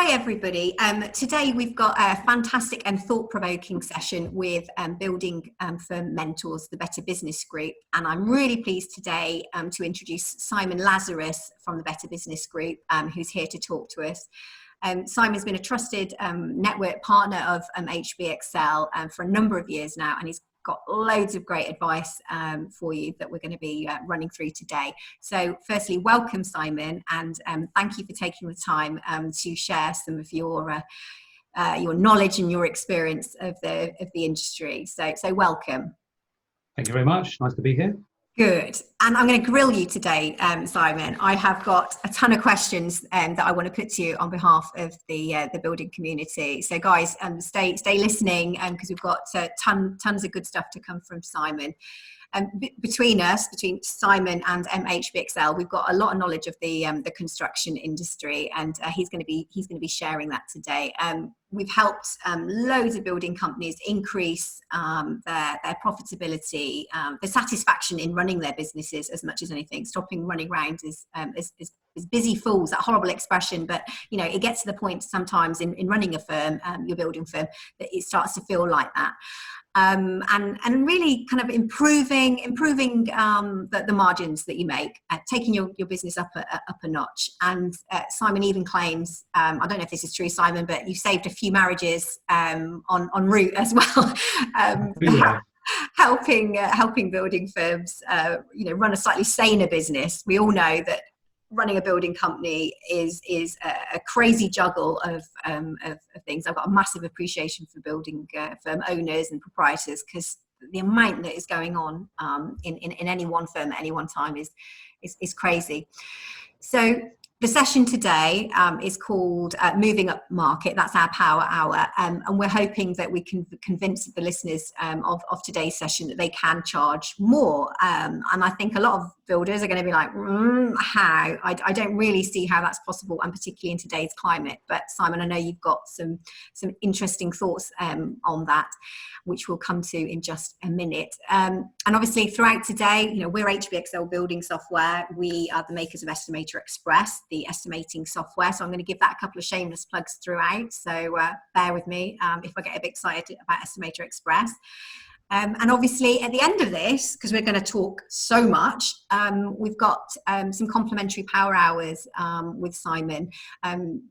Hi everybody. Today we've got a fantastic and thought-provoking session with building firm mentors, the Better Business Group, and I'm really pleased today to introduce Simon Lazarus from the Better Business Group, who's here to talk to us. Simon's been a trusted network partner of HBXL for a number of years now, and he's got loads of great advice for you that we're going to be running through today. So firstly, welcome Simon, and thank you for taking the time to share some of your knowledge and your experience of the industry. So welcome. Thank you very much. Nice to be here. Good. And I'm going to grill you today, Simon. I have got a ton of questions that I want to put to you on behalf of the building community. So guys, stay listening because we've got tons of good stuff to come from Simon. Between Simon and HBXL, we've got a lot of knowledge of the construction industry, and he's going to be sharing that today. We've helped loads of building companies increase their profitability, the satisfaction in running their businesses as much as anything. Stopping running around as busy fools, that horrible expression, but you know, it gets to the point sometimes in running a firm, your building firm, that it starts to feel like that. And really kind of improving the margins that you make, taking your business up a notch. And Simon even claims, I don't know if this is true, Simon, but you've saved a few marriages en route as well. Helping building firms, run a slightly saner business. We all know that running a building company is a crazy juggle of things. I've got a massive appreciation for building firm owners and proprietors, because the amount that is going on in any one firm at any one time is crazy. So the session today is called Moving Upmarket. That's our power hour. And we're hoping that we can convince the listeners of today's session that they can charge more. And I think a lot of builders are going to be like, how? I don't really see how that's possible, and particularly in today's climate. But Simon, I know you've got some interesting thoughts on that, which we'll come to in just a minute. And obviously throughout today, we're HBXL Building Software. We are the makers of Estimator Express, the estimating software. So I'm going to give that a couple of shameless plugs throughout. So bear with me if I get a bit excited about Estimator Express. And obviously at the end of this, because we're going to talk so much, we've got some complimentary power hours with Simon.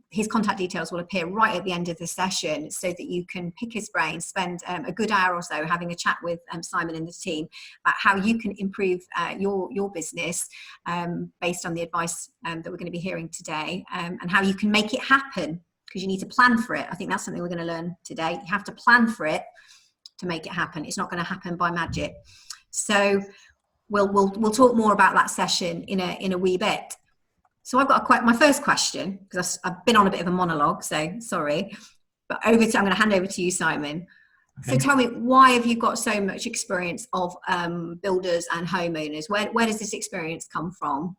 His contact details will appear right at the end of the session, so that you can pick his brain, spend a good hour or so having a chat with Simon and the team about how you can improve your business based on the advice that we're going to be hearing today, and how you can make it happen, because you need to plan for it. I think that's something we're going to learn today. You have to plan for it to make it happen. It's not going to happen by magic. So we'll talk more about that session in a wee bit. So I've got my first question, because I've been on a bit of a monologue, so sorry, but I'm going to hand over to you, Simon. Okay. So tell me, why have you got so much experience of builders and homeowners? Where does this experience come from?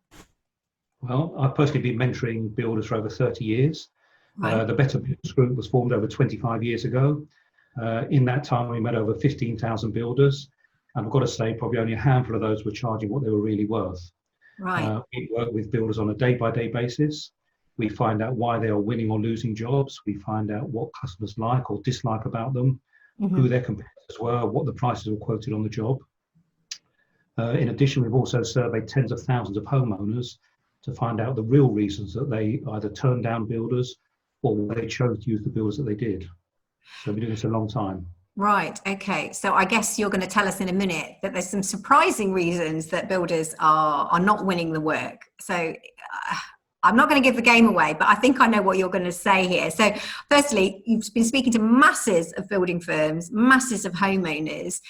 Well, I've personally been mentoring builders for over 30 years. Right. The Better Business Group was formed over 25 years ago. In that time, we met over 15,000 builders, and I've got to say, probably only a handful of those were charging what they were really worth. Right. We work with builders on a day-by-day basis. We find out why they are winning or losing jobs. We find out what customers like or dislike about them, who their competitors were, what the prices were quoted on the job. In addition, we've also surveyed tens of thousands of homeowners to find out the real reasons that they either turned down builders or why they chose to use the builders that they did. So we've been doing this a long time. Right. Okay. So I guess you're going to tell us in a minute that there's some surprising reasons that builders are not winning the work. So I'm not going to give the game away, but I think I know what you're going to say here. So firstly, you've been speaking to masses of building firms, masses of homeowners.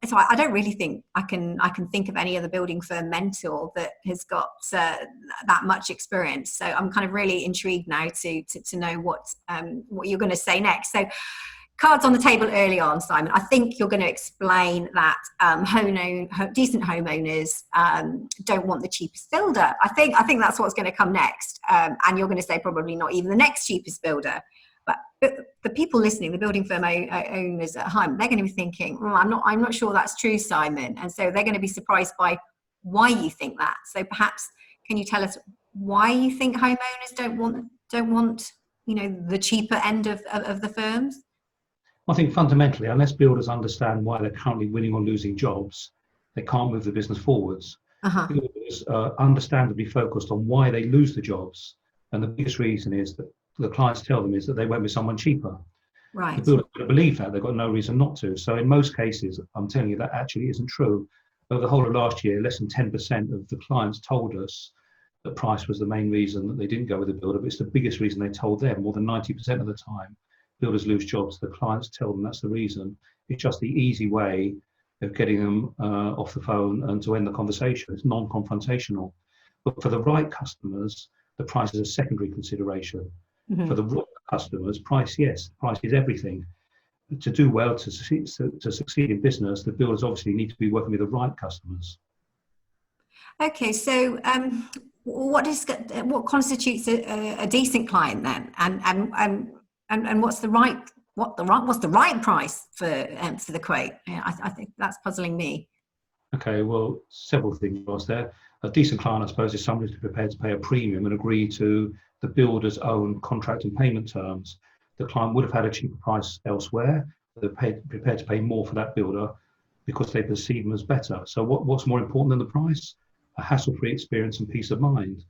So I don't really think I can think of any other building firm mentor that has got that much experience. So I'm kind of really intrigued now to know what you're going to say next. So cards on the table early on, Simon. I think you're going to explain that decent homeowners don't want the cheapest builder. I think that's what's going to come next, and you're going to say probably not even the next cheapest builder. But the people listening, the building firm owners at home, they're going to be thinking, I'm not sure that's true, Simon. And so they're going to be surprised by why you think that. So perhaps can you tell us why you think homeowners don't want the cheaper end of the firms? I think fundamentally, unless builders understand why they're currently winning or losing jobs, they can't move the business forwards. Uh-huh. Builders are understandably focused on why they lose the jobs. And the biggest reason is that the clients tell them is that they went with someone cheaper. Right. The builder would believe that. They've got no reason not to. So in most cases, I'm telling you, that actually isn't true. Over the whole of last year, less than 10% of the clients told us that price was the main reason that they didn't go with the builder, but it's the biggest reason they told them. More than 90% of the time, builders lose jobs. The clients tell them that's the reason. It's just the easy way of getting them off the phone and to end the conversation. It's non-confrontational. But for the right customers, the price is a secondary consideration. Mm-hmm. For the wrong customers, price, yes, price is everything. To do well, to succeed in business, the builders obviously need to be working with the right customers. Okay, so what constitutes a decent client then, and what's the right price for the quote? I think that's puzzling me. Okay, well, several things was there. A decent client, I suppose, is somebody who's prepared to pay a premium and agree to the builder's own contract and payment terms. The client would have had a cheaper price elsewhere. They're prepared to pay more for that builder because they perceive them as better. So what's more important than the price? A hassle-free experience and peace of mind.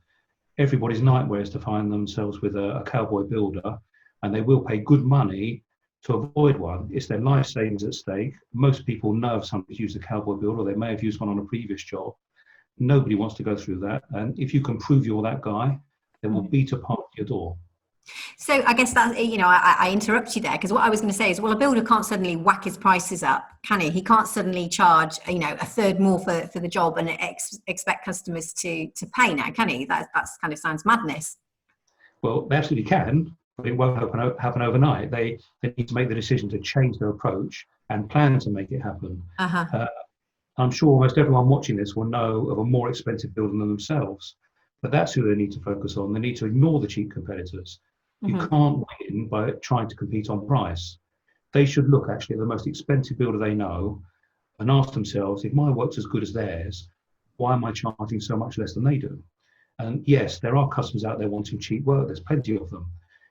Everybody's nightmare is to find themselves with a cowboy builder, and they will pay good money to avoid one. It's their life savings at stake. Most people know if somebody's used a cowboy builder, or they may have used one on a previous job. Nobody wants to go through that. And if you can prove you're that guy, they will beat apart your door. So I guess that, I interrupt you there, because what I was going to say is, well, a builder can't suddenly whack his prices up, can he? He can't suddenly charge, a third more for the job and expect customers to pay now, can he? That's kind of sounds madness. Well, they absolutely can, but it won't happen overnight. They need to make the decision to change their approach and plan to make it happen. Uh-huh. I'm sure almost everyone watching this will know of a more expensive builder than themselves, but that's who they need to focus on. They need to ignore the cheap competitors. You can't win by trying to compete on price. They should look actually at the most expensive builder they know and ask themselves, if my work's as good as theirs, why am I charging so much less than they do? And yes, there are customers out there wanting cheap work. There's plenty of them.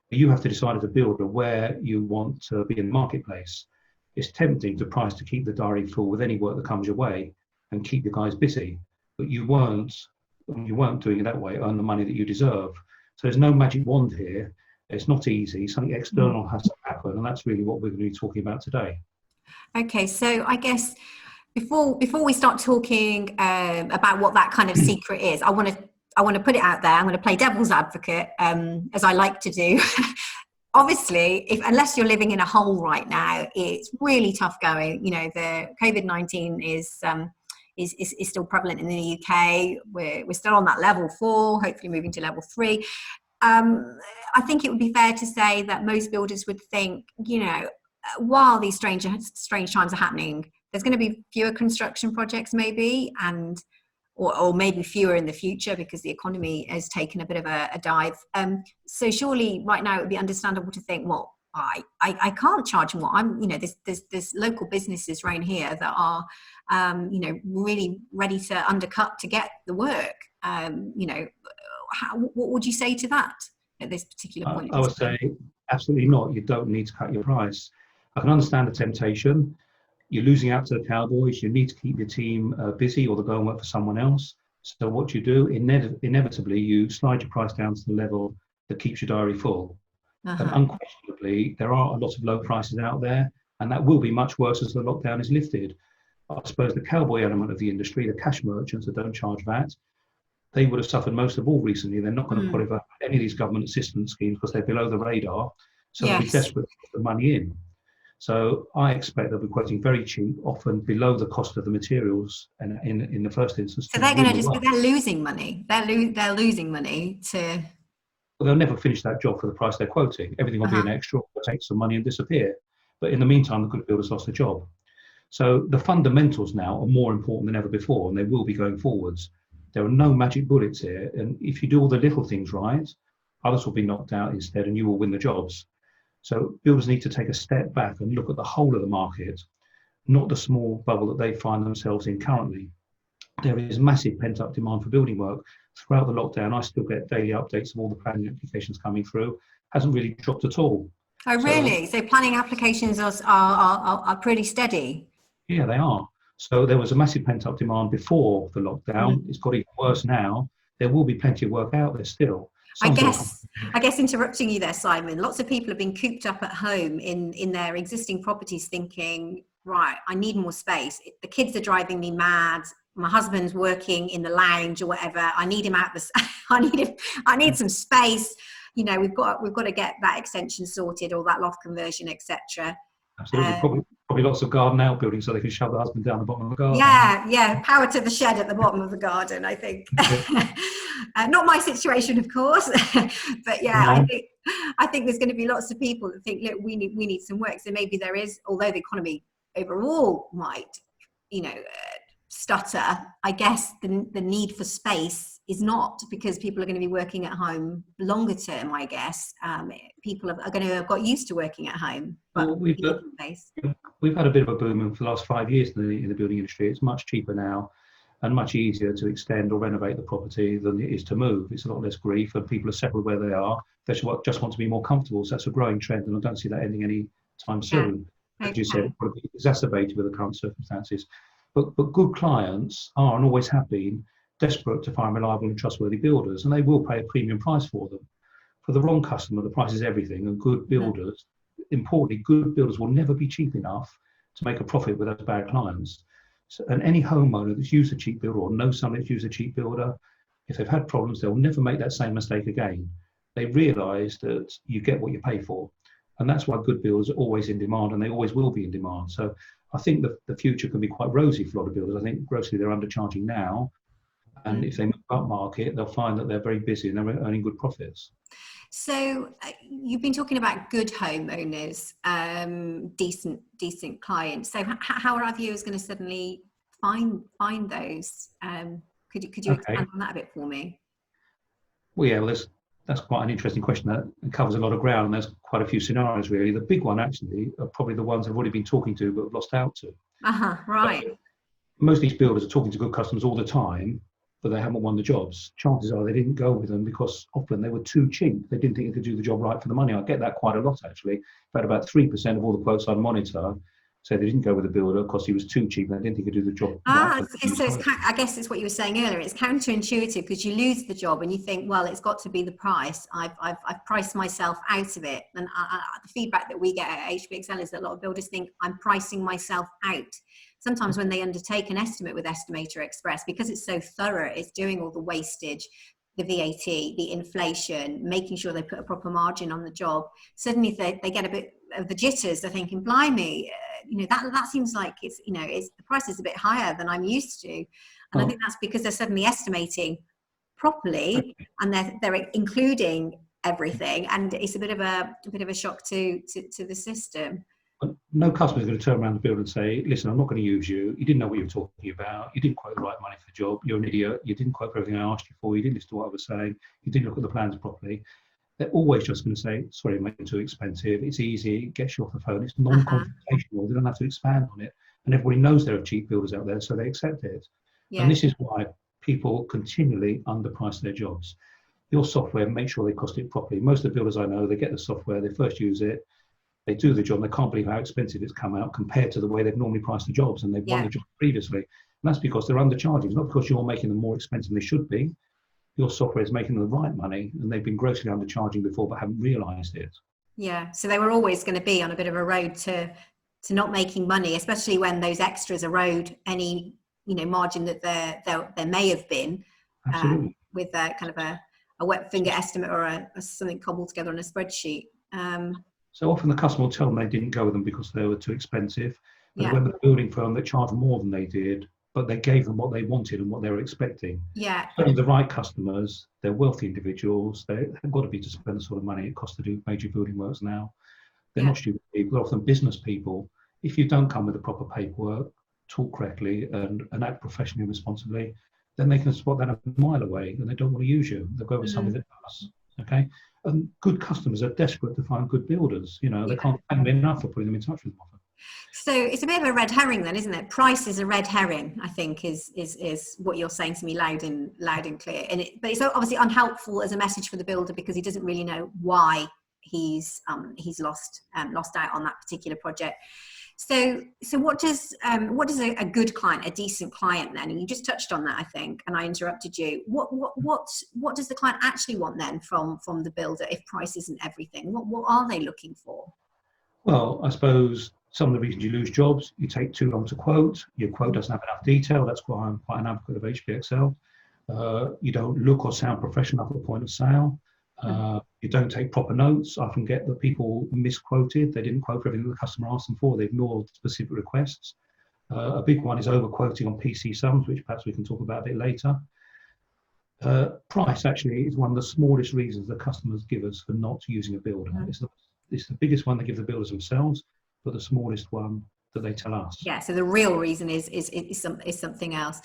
But you have to decide as a builder where you want to be in the marketplace. It's tempting to price to keep the diary full with any work that comes your way and keep your guys busy. But you weren't doing it that way, earn the money that you deserve. So there's no magic wand here. It's not easy. Something external has to happen, and that's really what we're going to be talking about today. Okay, so I guess before we start talking about what that kind of secret is, I want to put it out there. I'm going to play devil's advocate, as I like to do. Obviously, unless you're living in a hole right now, it's really tough going. The COVID-19 is still prevalent in the UK. We're still on that level 4, hopefully moving to level 3. I think it would be fair to say that most builders would think, while these strange times are happening, there's going to be fewer construction projects maybe, or maybe fewer in the future because the economy has taken a bit of a dive. So surely right now it would be understandable to think, well, I can't charge more. There's local businesses around here that are, really ready to undercut to get the work. What would you say to that at this particular point? I would say absolutely not. You don't need to cut your price. I can understand the temptation. You're losing out to the cowboys. You need to keep your team busy, or they'll go and work for someone else. So what you do, inevitably, you slide your price down to the level that keeps your diary full. And unquestionably, there are a lot of low prices out there, and that will be much worse as the lockdown is lifted. I suppose the cowboy element of the industry, the cash merchants that don't charge VAT, they would have suffered most of all recently. They're not going to qualify for any of these government assistance schemes because they're below the radar. So they'll be desperate to put the money in. So I expect they'll be quoting very cheap, often below the cost of the materials in the first instance. So they're going to they're losing money. They're losing money to... Well, they'll never finish that job for the price they're quoting. Everything will be an extra, will take some money and disappear. But in the meantime, the good builders lost the job. So the fundamentals now are more important than ever before, and they will be going forwards. There are no magic bullets here, and if you do all the little things right, others will be knocked out instead and you will win the jobs. So builders need to take a step back and look at the whole of the market, not the small bubble that they find themselves in currently. There is massive pent-up demand for building work. throughout the lockdown, I still get daily updates of all the planning applications coming through. Hasn't really dropped at all. Oh, really? So planning applications are pretty steady? Yeah, they are. So there was a massive pent-up demand before the lockdown. It's got even worse now. There will be plenty of work out there still. I guess interrupting you there, Simon, lots of people have been cooped up at home in their existing properties thinking, right, I need more space. The kids are driving me mad. My husband's working in the lounge or whatever. I need him out I need some space. You know, we've got to get that extension sorted or that loft conversion, etc. Absolutely. Probably lots of garden outbuildings so they can shove the husband down the bottom of the garden. Yeah. Power to the shed at the bottom of the garden, I think. Not my situation, of course. But yeah, no. I think there's going to be lots of people that think, look, we need some work. So maybe there is, although the economy overall might, stutter, I guess the need for space is not, because people are going to be working at home longer term, I guess. People are going to have got used to working at home. But well, we've had a bit of a boom for the last 5 years in the building industry. It's much cheaper now and much easier to extend or renovate the property than it is to move. It's a lot less grief, and people are settled where they are. They just want to be more comfortable. So that's a growing trend, and I don't see that ending any time soon. Yeah. As you said, it probably exacerbated with the current circumstances. But good clients are, and always have been, desperate to find reliable and trustworthy builders, and they will pay a premium price for them. For the wrong customer, the price is everything, and good builders, importantly, good builders will never be cheap enough to make a profit with those bad clients. So, and any homeowner that's used a cheap builder or knows someone that's used a cheap builder, if they've had problems, they'll never make that same mistake again. They realise that you get what you pay for. And that's why good builders are always in demand, and they always will be in demand. So I think that the future can be quite rosy for a lot of builders. I think grossly they're undercharging now. And if they move up market, they'll find that they're very busy and they're earning good profits. So you've been talking about good homeowners, decent clients. So how are our viewers going to suddenly find those? Could you expand on that a bit for me? Well, yeah, that's quite an interesting question. That covers a lot of ground, and there's quite a few scenarios really. The big one actually are probably the ones I've already been talking to but have lost out to. Right. But most of these builders are talking to good customers all the time, but they haven't won the jobs. Chances are they didn't go with them because often they were too cheap. They didn't think they could do the job right for the money. I get that quite a lot actually. In fact, about 3% of all the quotes I monitor say they didn't go with the builder because he was too cheap and they didn't think he could do the job right. I guess it's what you were saying earlier. It's counterintuitive because you lose the job and you think, well, it's got to be the price. I've priced myself out of it. And the feedback that we get at HBXL is that a lot of builders think I'm pricing myself out. Sometimes when they undertake an estimate with Estimator Express, because it's so thorough, it's doing all the wastage, the VAT, the inflation, making sure they put a proper margin on the job. Suddenly they get a bit of the jitters. They're thinking, blimey, that seems like it's the price is a bit higher than I'm used to. And I think that's because they're suddenly estimating properly and they're including everything, and it's a bit of a shock to the system. No customer is going to turn around the builder and say, listen, I'm not going to use you. You didn't know what you were talking about. You didn't quote the right money for the job. You're an idiot. You didn't quote for everything I asked you for. You didn't listen to what I was saying. You didn't look at the plans properly. They're always just going to say, sorry, I'm making it too expensive. It's easy. It gets you off the phone. It's non-confrontational. They don't have to expand on it. And everybody knows there are cheap builders out there, so they accept it. Yeah. And this is why people continually underprice their jobs. Your software, make sure they cost it properly. Most of the builders I know, they get the software, they first use it, they do the job, and they can't believe how expensive it's come out compared to the way they've normally priced the jobs, and they've won the job previously. And that's because they're undercharging. It's not because you're making them more expensive than they should be. Your software is making them the right money, and they've been grossly undercharging before but haven't realised it. Yeah, so they were always going to be on a bit of a road to not making money, especially when those extras erode any margin that there may have been with a kind of a wet finger estimate or something cobbled together on a spreadsheet. So often the customer will tell them they didn't go with them because they were too expensive. But they went with the building firm that charged more than they did, but they gave them what they wanted and what they were expecting. Yeah. So the right customers, they're wealthy individuals, they've got to be to spend the sort of money it costs to do major building works now. They're not stupid people, they're often business people. If you don't come with the proper paperwork, talk correctly and act professionally and responsibly, then they can spot that a mile away and they don't want to use you. They'll go with somebody that does. Okay? And good customers are desperate to find good builders. They can't thank them enough for putting them in touch with them. So it's a bit of a red herring then, isn't it? Price is a red herring, I think, is what you're saying to me loud and clear. But it's obviously unhelpful as a message for the builder because he doesn't really know why he's lost out on that particular project. So what does a good client, a decent client then? And you just touched on that, I think, and I interrupted you. What does the client actually want then from the builder if price isn't everything? What are they looking for? Well, I suppose some of the reasons you lose jobs, you take too long to quote, your quote doesn't have enough detail. That's why I'm quite an advocate of HBXL. You don't look or sound professional at the point of sale. You don't take proper notes. I often get that people misquoted. They didn't quote for everything the customer asked them for. They ignored specific requests. A big one is overquoting on PC sums, which perhaps we can talk about a bit later. Price actually is one of the smallest reasons that customers give us for not using a builder. It's the biggest one they give the builders themselves, but the smallest one that they tell us. Yeah, so the real reason is something else.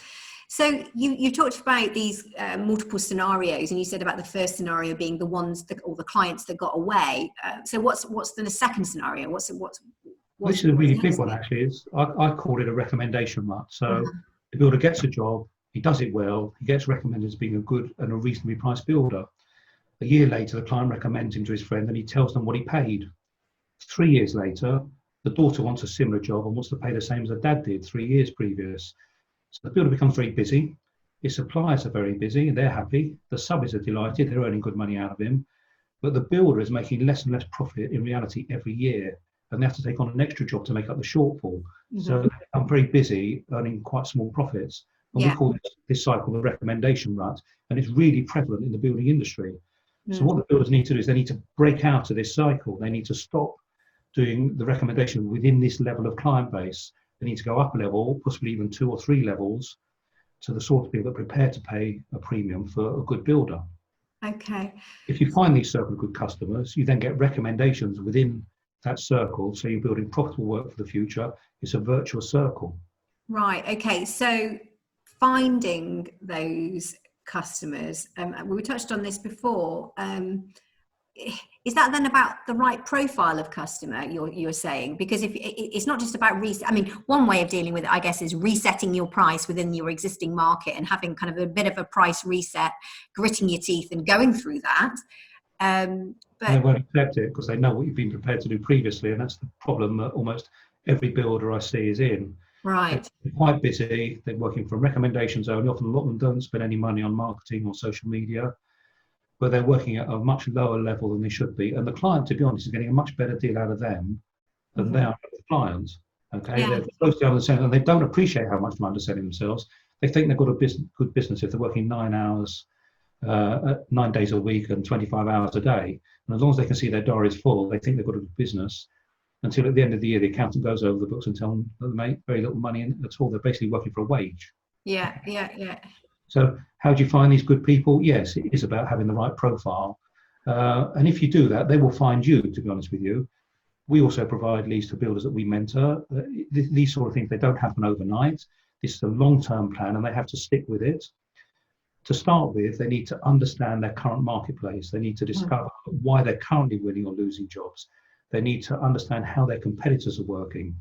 So you talked about these multiple scenarios, and you said about the first scenario being the ones or the clients that got away. So what's the second scenario? This is a really big one actually. I call it a recommendation rut. So the builder gets a job, he does it well, he gets recommended as being a good and a reasonably priced builder. A year later, the client recommends him to his friend and he tells them what he paid. 3 years later, the daughter wants a similar job and wants to pay the same as the dad did 3 years previous. So the builder becomes very busy. His suppliers are very busy and they're happy. The subbies are delighted, they're earning good money out of him. But the builder is making less and less profit in reality every year. And they have to take on an extra job to make up the shortfall. So they become very busy, earning quite small profits. And we call this cycle the recommendation rut. And it's really prevalent in the building industry. So what the builders need to do is they need to break out of this cycle. They need to stop doing the recommendation within this level of client base. They need to go up a level, possibly even 2 or 3 levels, to the sort of people that are prepared to pay a premium for a good builder. Okay. If you find these circle of good customers, you then get recommendations within that circle. So you're building profitable work for the future. It's a virtuous circle. Right. Okay. So finding those customers, we touched on this before. Is that then about the right profile of customer you're saying? Because if it's not just about one way of dealing with it, I guess, is resetting your price within your existing market and having kind of a bit of a price reset, gritting your teeth and going through that. But they won't accept it because they know what you've been prepared to do previously, and that's the problem that almost every builder I see is in. Right. They're quite busy. They're working from recommendations only. Often a lot of them don't spend any money on marketing or social media, but they're working at a much lower level than they should be. And the client, to be honest, is getting a much better deal out of them than they are the clients. Okay, they're close to understanding, and they don't appreciate how much they're underselling themselves. They think they've got a good business if they're working 9 hours, 9 days a week, and 25 hours a day. And as long as they can see their diary is full, they think they've got a good business. Until at the end of the year, the accountant goes over the books and tells them that they make very little money at all. They're basically working for a wage. Yeah. So how do you find these good people? Yes, it is about having the right profile. And if you do that, they will find you, to be honest with you. We also provide leads to builders that we mentor. These sort of things, they don't happen overnight. This is a long-term plan and they have to stick with it. To start with, they need to understand their current marketplace. They need to discover why they're currently winning or losing jobs. They need to understand how their competitors are working.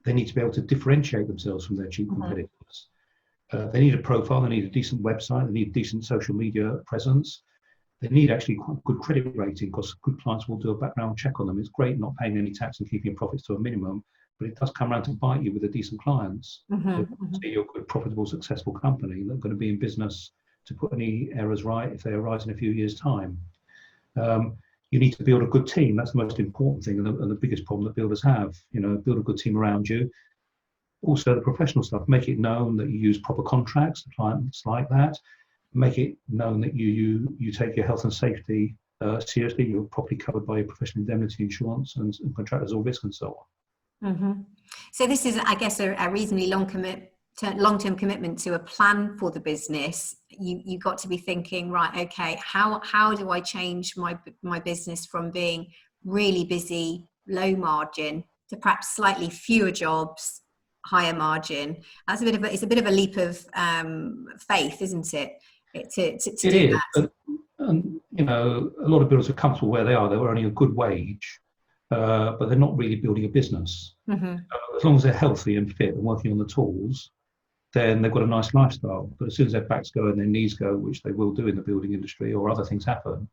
They need to be able to differentiate themselves from their cheap competitors. They need a profile, they need a decent website, they need a decent social media presence. They need actually quite good credit rating because good clients will do a background check on them. It's great not paying any tax and keeping your profits to a minimum, but it does come around to bite you with the decent clients. So you're a good, profitable, successful company that's going to be in business to put any errors right if they arise in a few years' time. You need to build a good team. That's the most important thing and the biggest problem that builders have. Build a good team around you. Also, the professional stuff, make it known that you use proper contracts, the clients like that. Make it known that you take your health and safety seriously. You're properly covered by your professional indemnity insurance and contractors all risk and so on. So this is, I guess, a reasonably long-term commitment to a plan for the business. You got to be thinking, right, okay, how do I change my business from being really busy, low margin, to perhaps slightly fewer jobs, higher margin? It's a bit of a leap of faith, isn't it? To do that. And a lot of builders are comfortable where they are. They're earning a good wage, but they're not really building a business. As long as they're healthy and fit and working on the tools, then they've got a nice lifestyle. But as soon as their backs go and their knees go, which they will do in the building industry, or other things happen,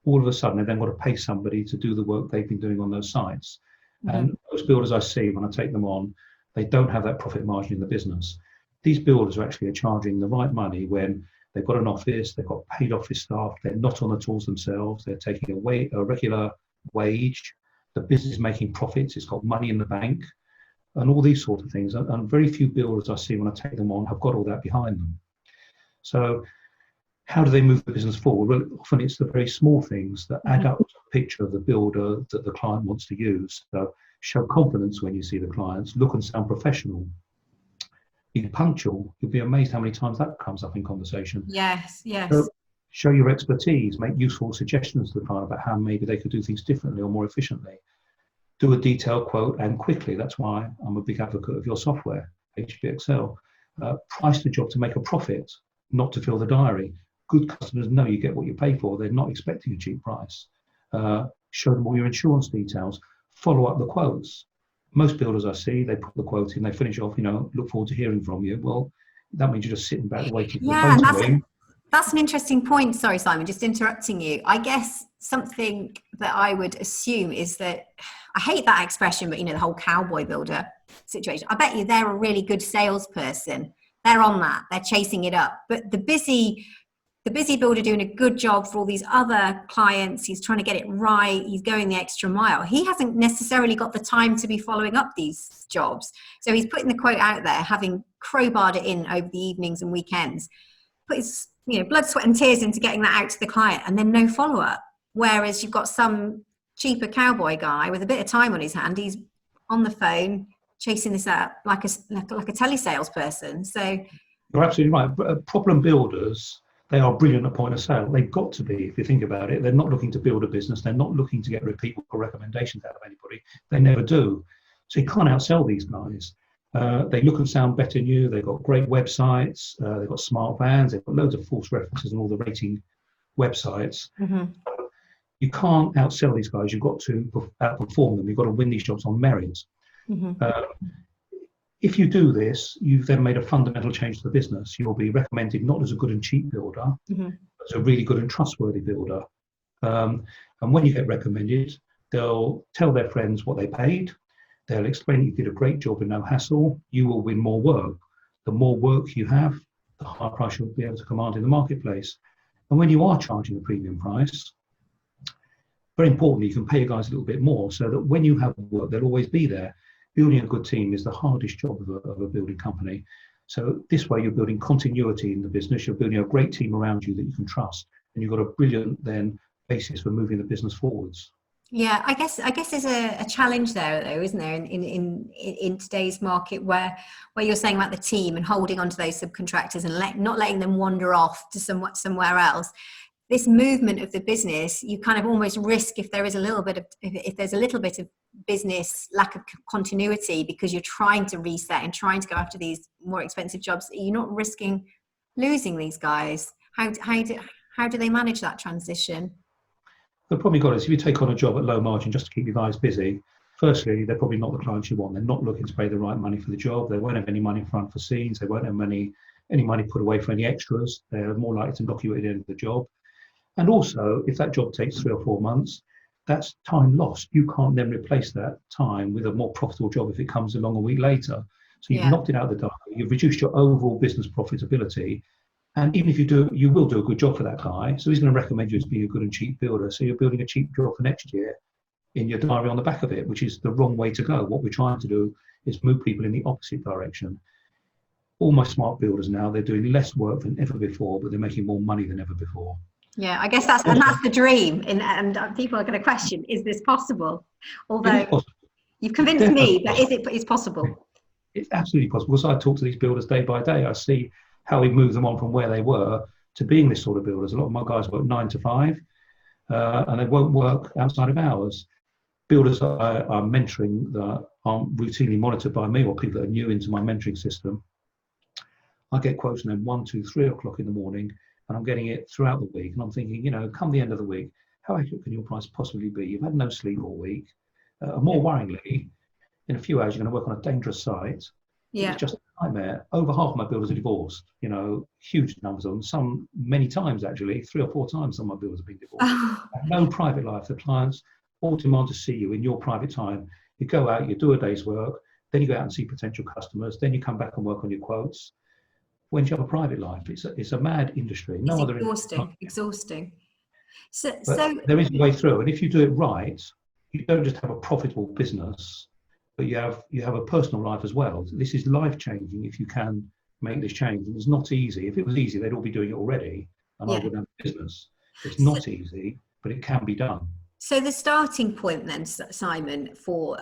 all of a sudden they've then got to pay somebody to do the work they've been doing on those sites. And most builders I see, when I take them on, they don't have that profit margin in the business. These builders are actually charging the right money when they've got an office, they've got paid office staff, they're not on the tools themselves, they're taking a regular wage, the business is making profits, it's got money in the bank, and all these sorts of things. And very few builders I see when I take them on have got all that behind them. So how do they move the business forward? Well, often it's the very small things that add up to a picture of the builder that the client wants to use. So show confidence when you see the clients, look and sound professional, be punctual. You'll be amazed how many times that comes up in conversation. Yes. Show your expertise, make useful suggestions to the client about how maybe they could do things differently or more efficiently. Do a detailed quote and quickly. That's why I'm a big advocate of your software, HBXL. Price the job to make a profit, not to fill the diary. Good customers know you get what you pay for. They're not expecting a cheap price. Show them all your insurance details. Follow up the quotes. Most builders I see, they put the quote in, they finish off, look forward to hearing from you. Well, that means you're just sitting back waiting for the phone to ring. That's an interesting point. Sorry, Simon, just interrupting you. I guess something that I would assume is that, I hate that expression, but the whole cowboy builder situation. I bet you they're a really good salesperson. They're on that. They're chasing it up. But the busy builder doing a good job for all these other clients, he's trying to get it right, he's going the extra mile. He hasn't necessarily got the time to be following up these jobs. So he's putting the quote out there, having crowbarred it in over the evenings and weekends, put his blood, sweat and tears into getting that out to the client, and then no follow-up. Whereas you've got some cheaper cowboy guy with a bit of time on his hand, he's on the phone chasing this up like a telesales. So you're absolutely right. Problem builders, they are brilliant at point of sale. They've got to be, if you think about it. They're not looking to build a business. They're not looking to get repeat or recommendations out of anybody. They never do. So you can't outsell these guys. They look and sound better than you. They've got great websites. They've got smart vans. They've got loads of false references on all the rating websites. You can't outsell these guys. You've got to outperform them. You've got to win these jobs on merit. If you do this, you've then made a fundamental change to the business. You'll be recommended not as a good and cheap builder, but as a really good and trustworthy builder. And when you get recommended, they'll tell their friends what they paid. They'll explain that you did a great job and no hassle. You will win more work. The more work you have, the higher price you'll be able to command in the marketplace. And when you are charging a premium price, very importantly, you can pay your guys a little bit more so that when you have work, they'll always be there. Building a good team is the hardest job of a building company. So this way you're building continuity in the business. You're building a great team around you that you can trust. And you've got a brilliant then basis for moving the business forwards. Yeah, I guess there's a challenge there, though, isn't there, in today's market where you're saying about the team and holding on to those subcontractors and not letting them wander off to somewhere else. This movement of the business, you kind of almost risk if there's a little bit of business lack of continuity because you're trying to reset and trying to go after these more expensive jobs. You're not risking losing these guys. How do they manage that transition? The problem you've got is if you take on a job at low margin just to keep you guys busy, firstly, they're probably not the clients you want. They're not looking to pay the right money for the job. They won't have any money front for scenes. They won't have any money put away for any extras. They're more likely to knock you at the end of the job. And also, if that job takes 3 or 4 months, that's time lost. You can't then replace that time with a more profitable job if it comes along a week later. So you've knocked it out of the dark. You've reduced your overall business profitability. And even if you do, you will do a good job for that guy. So he's going to recommend you as being a good and cheap builder. So you're building a cheap job for next year in your diary on the back of it, which is the wrong way to go. What we're trying to do is move people in the opposite direction. All my smart builders now, they're doing less work than ever before, but they're making more money than ever before. Yeah, I guess that's the dream. And people are going to question, is this possible? Although you've convinced me that it's possible. It's absolutely possible. So I talk to these builders day by day. I see how we move them on from where they were to being this sort of builders. A lot of my guys work 9 to 5, and they won't work outside of hours. Builders I'm mentoring that aren't routinely monitored by me, or people that are new into my mentoring system, I get quotes from them 1, 2, 3 o'clock in the morning, and I'm getting it throughout the week. And I'm thinking, come the end of the week, how accurate can your price possibly be? You've had no sleep all week. More worryingly, in a few hours, you're going to work on a dangerous site. Yeah. It's just a nightmare. Over half of my builders are divorced, huge numbers of them, some many times actually, 3 or 4 times some of my builders have been divorced. No private life. The clients all demand to see you in your private time. You go out, you do a day's work, then you go out and see potential customers, then you come back and work on your quotes. When you have a private life, it's a mad industry. No other exhausting. So there is a way through, and if you do it right, you don't just have a profitable business, but you have a personal life as well. This is life changing if you can make this change. And it's not easy. If it was easy, they'd all be doing it already, and I wouldn't have a business. It's not easy, but it can be done. So the starting point then, Simon, for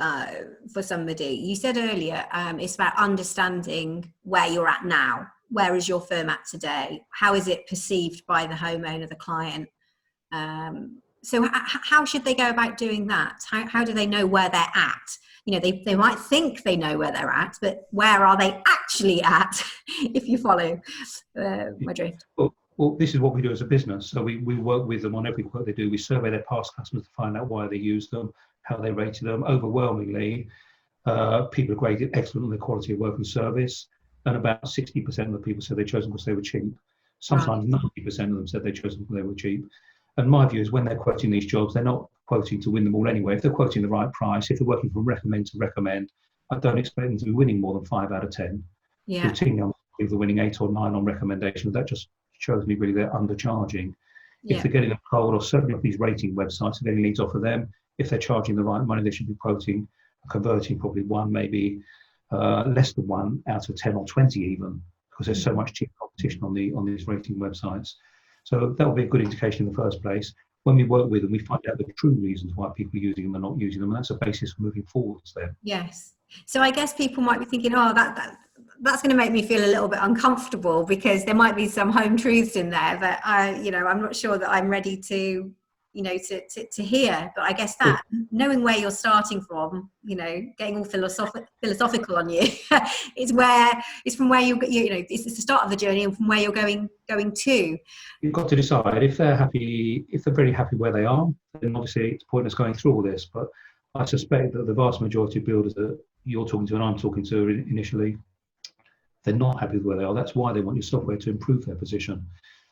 somebody, you said earlier, it's about understanding where you're at now. Where is your firm at today? How is it perceived by the homeowner, the client? So how should they go about doing that? How do they know where they're at? They might think they know where they're at, but where are they actually at, if you follow my drift? Well, this is what we do as a business. So we work with them on every quote they do. We survey their past customers to find out why they use them, how they rated them. Overwhelmingly, people are graded excellent on their quality of work and service. And about 60% of the people said they chose them because they were cheap. Sometimes 90% of them said they chose them because they were cheap. And my view is when they're quoting these jobs, they're not quoting to win them all anyway. If they're quoting the right price, if they're working from recommend to recommend, I don't expect them to be winning more than 5 out of 10. Yeah. Routinely, if they're winning 8 or 9 on recommendation, that just shows me really they're undercharging. If they're getting a cold, or certainly off these rating websites, they're getting leads off of them. If they're charging the right money, they should be quoting, converting probably 1, maybe less than 1 out of 10 or 20 even, because there's so much cheap competition on these rating websites. So that will be a good indication in the first place. When we work with them, we find out the true reasons why people are using them and not using them, and that's a basis for moving forwards then. Yes. So I guess people might be thinking, that's going to make me feel a little bit uncomfortable because there might be some home truths in there that I'm not sure that I'm ready to hear. But I guess that knowing where you're starting from, getting all philosophical on you, it's from where it's the start of the journey and from where you're going to. You've got to decide if they're happy, if they're very happy where they are, then obviously it's pointless going through all this. But I suspect that the vast majority of builders that you're talking to and I'm talking to initially, they're not happy with where they are. That's why they want your software to improve their position.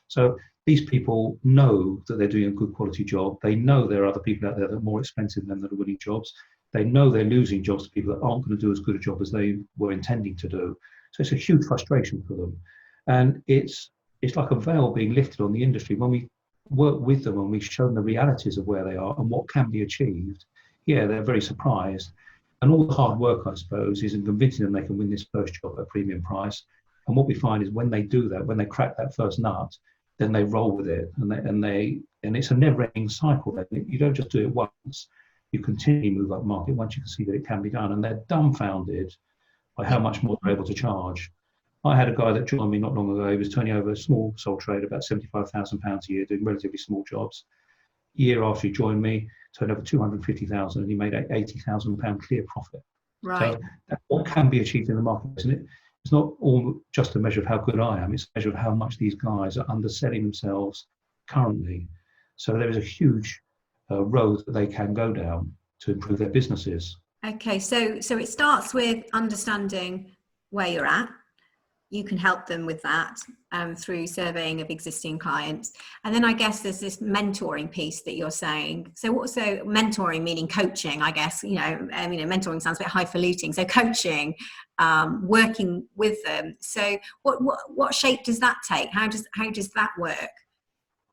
So these people know that they're doing a good quality job. They know there are other people out there that are more expensive than them that are winning jobs. They know they're losing jobs to people that aren't going to do as good a job as they were intending to do. So it's a huge frustration for them. And it's like a veil being lifted on the industry. When we work with them and we show them the realities of where they are and what can be achieved, they're very surprised. And all the hard work, I suppose, is in convincing them they can win this first job at a premium price. And what we find is when they do that, when they crack that first nut, then they roll with it, and it's a never-ending cycle. Then you don't just do it once; you continually move up market once you can see that it can be done, and they're dumbfounded by how much more they're able to charge. I had a guy that joined me not long ago. He was turning over a small sole trade, about £75,000 a year, doing relatively small jobs. Year after he joined me, turned over 250,000, and he made £80,000 clear profit. Right. So that's what can be achieved in the market, isn't it? It's not all just a measure of how good I am, it's a measure of how much these guys are underselling themselves currently. So there is a huge road that they can go down to improve their businesses. Okay, so it starts with understanding where you're at. You can help them with that through surveying of existing clients. And then I guess there's this mentoring piece that you're saying. So mentoring meaning coaching, I guess, mentoring sounds a bit highfalutin. So coaching, working with them. So what shape does that take? How does that work?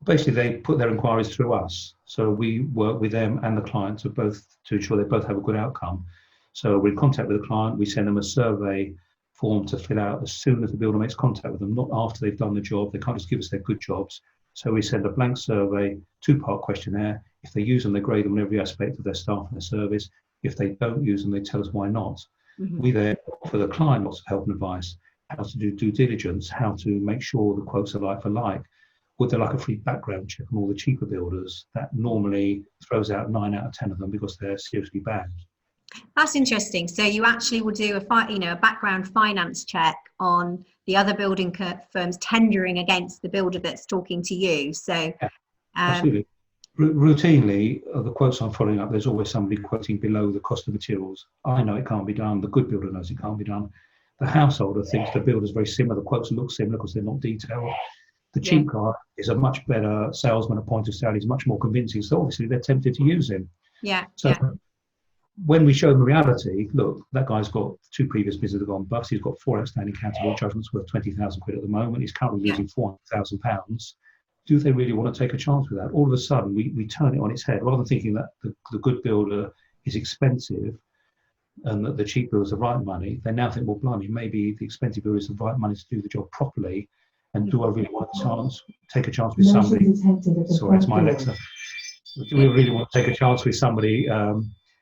Basically, they put their inquiries through us. So we work with them and the clients to ensure they both have a good outcome. So we're in contact with the client, we send them a survey form to fill out as soon as the builder makes contact with them, not after they've done the job. They can't just give us their good jobs. So we send a blank survey, 2-part questionnaire. If they use them, they grade them in every aspect of their staff and their service. If they don't use them, they tell us why not. Mm-hmm. We then offer the client lots of help and advice, how to do due diligence, how to make sure the quotes are like for like. Would they like a free background check on all the cheaper builders? That normally throws out 9 out of 10 of them because they're seriously banned. That's interesting. So you actually will do a background finance check on the other building firms tendering against the builder that's talking to you. So absolutely. Routinely, the quotes I'm following up, there's always somebody quoting below the cost of materials. I know it can't be done. The good builder knows it can't be done. The householder thinks the builder's very similar. The quotes look similar because they're not detailed. The cheap guy is a much better salesman at point of sale. He's much more convincing. So obviously they're tempted to use him. So when we show them reality, look, that guy's got 2 previous businesses that have gone bust. He's got 4 outstanding category judgments worth 20,000 quid at the moment. He's currently losing £400,000. Do they really want to take a chance with that? All of a sudden, we turn it on its head. Rather than thinking that the good builder is expensive and that the cheap builder is the right money, they now think, well, blimey, maybe the expensive builder is the right money to do the job properly. And do I really want to take a chance with somebody? Sorry, it's my Alexa. Do we really want to take a chance with somebody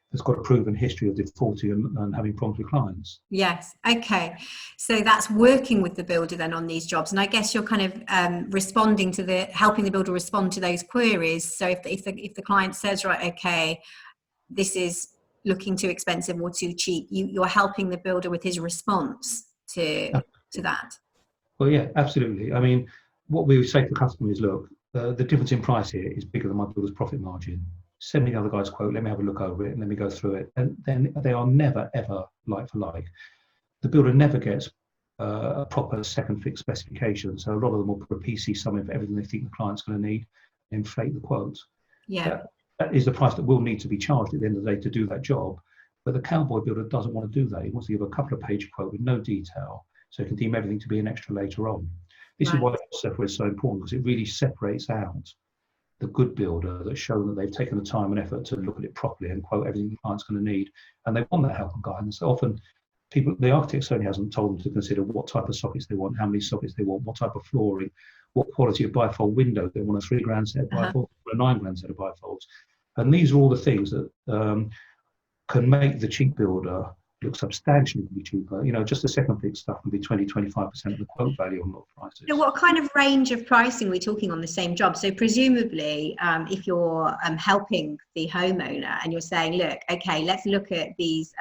that's got a proven history of defaulting and having problems with clients? Yes. Okay. So that's working with the builder then on these jobs, and I guess you're kind of responding to helping the builder respond to those queries. So if the client says, right, okay, this is looking too expensive or too cheap, you're helping the builder with his response to that. Well, yeah, absolutely. I mean, what we would say to customers is, look, the difference in price here is bigger than my builder's profit margin. Send me the other guy's quote, let me have a look over it, and let me go through it. And then they are never, ever like for like. The builder never gets a proper second fix specification. So a lot of them will put a PC somewhere for everything they think the client's going to need, and inflate the quotes. Yeah. That is the price that will need to be charged at the end of the day to do that job. But the cowboy builder doesn't want to do that. He wants to give a couple of page quote with no detail, so he can deem everything to be an extra later on. This is why software is so important, because it really separates out the good builder that's shown that they've taken the time and effort to look at it properly and quote everything the client's going to need. And they want that help and guidance. Often the architect certainly hasn't told them to consider what type of sockets they want, how many sockets they want, what type of flooring, what quality of bifold window. They want a 3 grand set of bifolds or a 9 grand set of bifolds. And these are all the things that can make the cheap builder look substantially cheaper. You know, just the second fix stuff can be 20-25% of the quote value on a lot of prices. So what kind of range of pricing are we talking on the same job? So presumably, if you're helping the homeowner and you're saying, look, okay, let's look at these,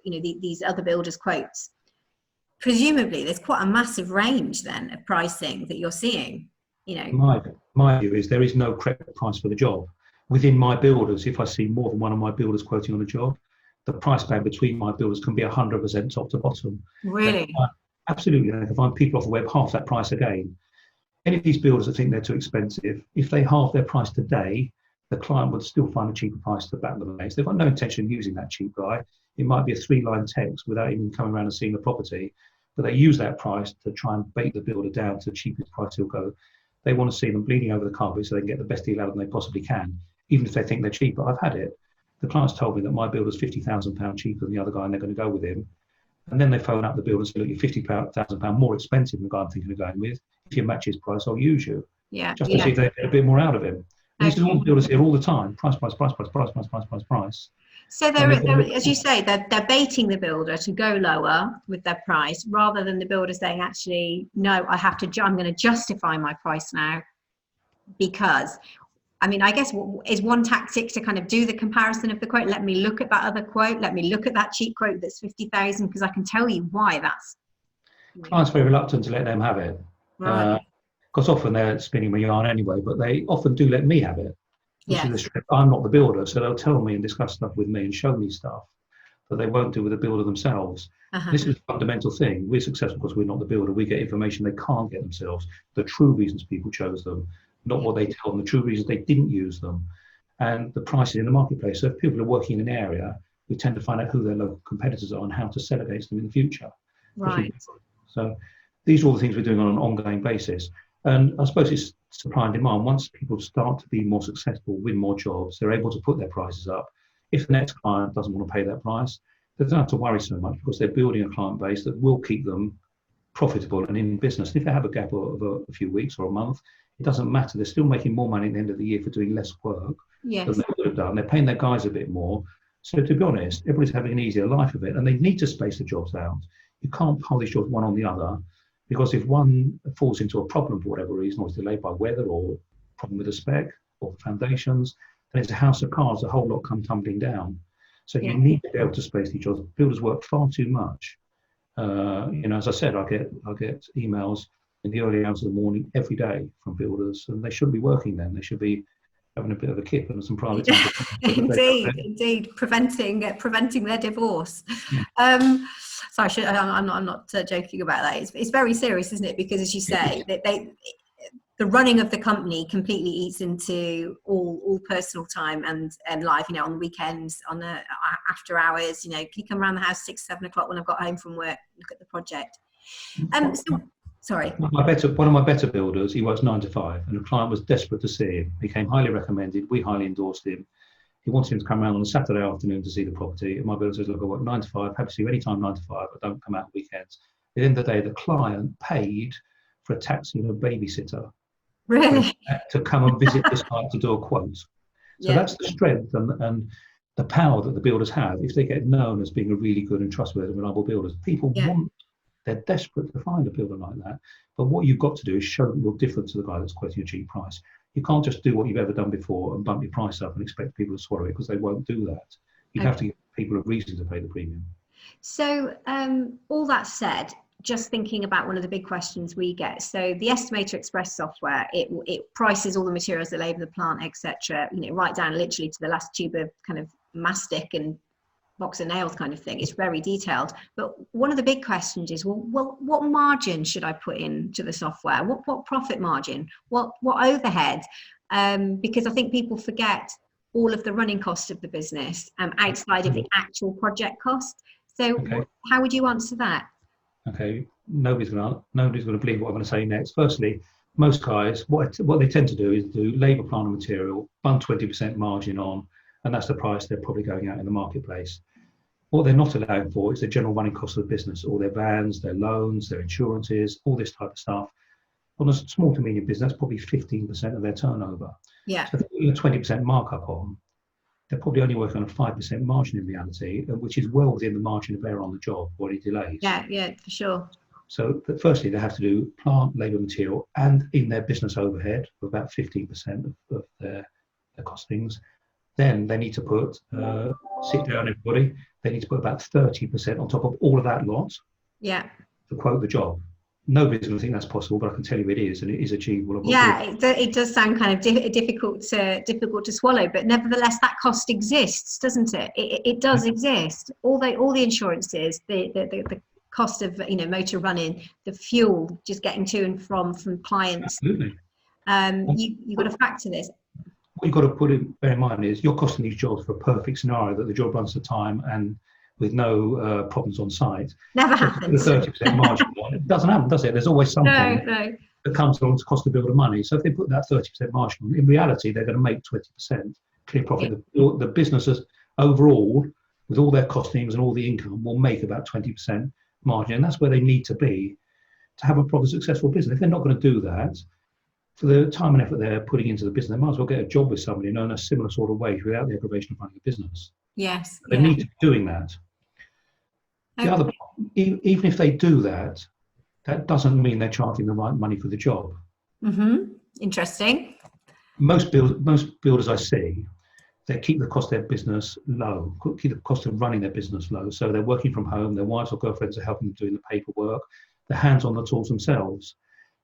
these other builders' quotes. Presumably, there's quite a massive range then of pricing that you're seeing. You know, my view is there is no correct price for the job. Within my builders, if I see more than one of my builders quoting on a job, the price band between my builders can be 100% top to bottom. Really? Absolutely. I can find people off the web half that price again. Any of these builders that think they're too expensive, if they halve their price today, the client would still find a cheaper price to back them against. They've got no intention of using that cheap guy. It might be a 3-line text without even coming around and seeing the property, but they use that price to try and bait the builder down to the cheapest price he'll go. They want to see them bleeding over the carpet so they can get the best deal out of them they possibly can, even if they think they're cheaper. I've had it. The client's told me that my builder's £50,000 cheaper than the other guy and they're going to go with him. And then they phone up the builder and say, look, you're £50,000 more expensive than the guy I'm thinking of going with. If you match his price, I'll use you. Just to see if they get a bit more out of him. And this is all builders here all the time. Price. So they're as you say, they're baiting the builder to go lower with their price rather than the builder saying, actually, no, I'm going to justify my price now because... I mean, I guess is one tactic to kind of do the comparison of the quote. Let me look at that other quote. Let me look at that cheap quote that's 50,000 because I can tell you why that's. Clients very reluctant to let them have it. Right. Because often they're spinning my yarn anyway, but they often do let me have it. Yes. I'm not the builder, so they'll tell me and discuss stuff with me and show me stuff that they won't do with the builder themselves. This is a fundamental thing. We're successful because we're not the builder. We get information they can't get themselves. The true reasons people chose them. Not what they tell them, the true reasons they didn't use them, and the prices in the marketplace. So if people are working in an area, we tend to find out who their local competitors are and how to sell against them in the future. Right. So these are all the things we're doing on an ongoing basis. And I suppose it's supply and demand. Once people start to be more successful, win more jobs, they're able to put their prices up. If the next client doesn't want to pay that price, they don't have to worry so much because they're building a client base that will keep them profitable and in business. And if they have a gap of a few weeks or a month, it doesn't matter. They're still making more money at the end of the year for doing less work than they would have done. They're paying their guys a bit more. So to be honest, everybody's having an easier life of it, and they need to space the jobs out. You can't pile these jobs one on the other, because if one falls into a problem for whatever reason, or is delayed by weather or problem with the spec or the foundations, then it's a house of cards. The whole lot come tumbling down. So you need to be able to space these jobs. Builders work far too much. As I said, I get emails in the early hours of the morning every day from builders, and they shouldn't be working then. They should be having a bit of a kip and some private Yeah, time. indeed, preventing their divorce. Yeah. So I'm not joking about that. It's very serious, isn't it? Because as you say, the running of the company completely eats into all personal time and life. You know, on weekends, on the after hours. You know, can you come around the house 6, 7 o'clock when I've got home from work? Look at the project. Sorry. One of my better builders, he works 9 to 5, and the client was desperate to see him. He came highly recommended. We highly endorsed him. He wanted him to come around on a Saturday afternoon to see the property. And my builder says, look, I work 9 to 5, have to see you anytime 9 to 5. I don't come out on weekends. At the end of the day, the client paid for a taxi and a babysitter. Really? To come and visit the site to do a quote. So that's the strength and the power that the builders have if they get known as being a really good and trustworthy and reliable builders. People want, they're desperate to find a builder like that. But what you've got to do is show that you're different to the guy that's quoting a cheap price. You can't just do what you've ever done before and bump your price up and expect people to swallow it, because they won't do that. You have to give people a reason to pay the premium. So all that said, just thinking about one of the big questions we get. So the Estimator Express software, it prices all the materials, the labour, the plant, etc. You know, right down literally to the last tube of kind of mastic and box of nails kind of thing. It's very detailed. But one of the big questions is, well, what margin should I put into the software? What profit margin? What overhead? Because I think people forget all of the running costs of the business outside of the actual project cost. So how would you answer that? Okay, nobody's going to believe what I'm going to say next. Firstly, most guys, what they tend to do is do labour, plant and material, bung 20% margin on, and that's the price they're probably going out in the marketplace. What they're not allowing for is the general running cost of the business, all their vans, their loans, their insurances, all this type of stuff. On a small to medium business, that's probably 15% of their turnover. Yeah. So if they're putting a 20% markup on, they're probably only working on a 5% margin in reality, which is well within the margin of error on the job or any delays. Yeah, for sure. So firstly, they have to do plant, labour, material, and in their business overhead of about 15% of their costings. Then they need to put, sit down everybody, they need to put about 30% on top of all of that lot to quote the job. Nobody's going to think that's possible, but I can tell you it is, and it is achievable. Yeah, it does sound kind of difficult to swallow, but nevertheless, that cost exists, doesn't it? It does exist. All the insurances, the cost of motor running, the fuel, just getting to and from clients. Absolutely. You've got to factor this. What you've got to bear in mind is you're costing these jobs for a perfect scenario that the job runs to time and with no problems on site. Never happens. The 30% margin on it doesn't happen, does it? There's always something that comes along to cost the builder money. So if they put that 30% margin on, in reality, they're going to make 20% clear profit. Yeah. The businesses overall, with all their costings and all the income, will make about 20% margin. And that's where they need to be to have a proper successful business. If they're not going to do that, for the time and effort they're putting into the business, they might as well get a job with somebody and earn a similar sort of wage without the aggravation of running a business. Yes. They need to be doing that. The other, even if they do that, that doesn't mean they're charging the right money for the job. Mm-hmm. Interesting. Most builders I see, they keep the cost of their business low, keep the cost of running their business low. So they're working from home, their wives or girlfriends are helping them doing the paperwork, they're hands on the tools themselves.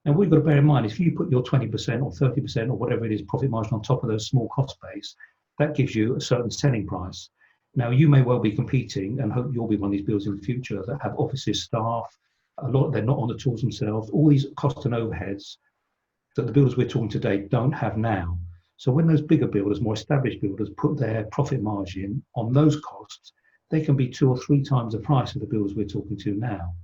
And what you've got to bear in mind is if you put your 20% or 30% or whatever it is profit margin on top of those small cost base, that gives you a certain selling price. Now, you may well be competing and hope you'll be one of these builders in the future that have offices, staff, a lot, they're not on the tools themselves, all these costs and overheads that the builders we're talking today don't have now. So when those bigger builders, more established builders, put their profit margin on those costs, they can be 2 or 3 times the price of the builders we're talking to now.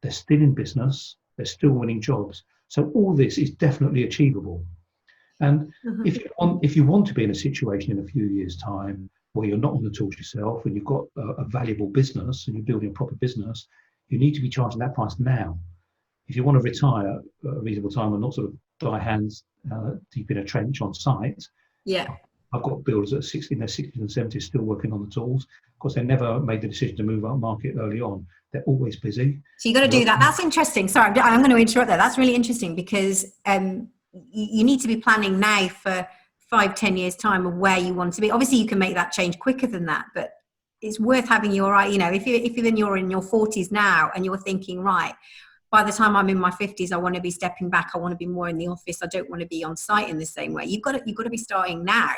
They're still in business, they're still winning jobs. So all this is definitely achievable. And if you want to be in a situation in a few years' time where you're not on the tools yourself and you've got a valuable business and you're building a proper business, you need to be charging that price now. If you want to retire at a reasonable time and not sort of die hands deep in a trench on site, I've got builders that are in their 60s and 70s still working on the tools. Of course, they never made the decision to move up market early on. They're always busy. So you've got to do that. That's interesting. Sorry, I'm going to interrupt there. That's really interesting because you need to be planning now for 5-10 years time of where you want to be. Obviously you can make that change quicker than that, but it's worth having your, if you're in your 40s now and you're thinking, right, by the time I'm in my 50s, I want to be stepping back. I want to be more in the office. I don't want to be on site in the same way. You've got to be starting now.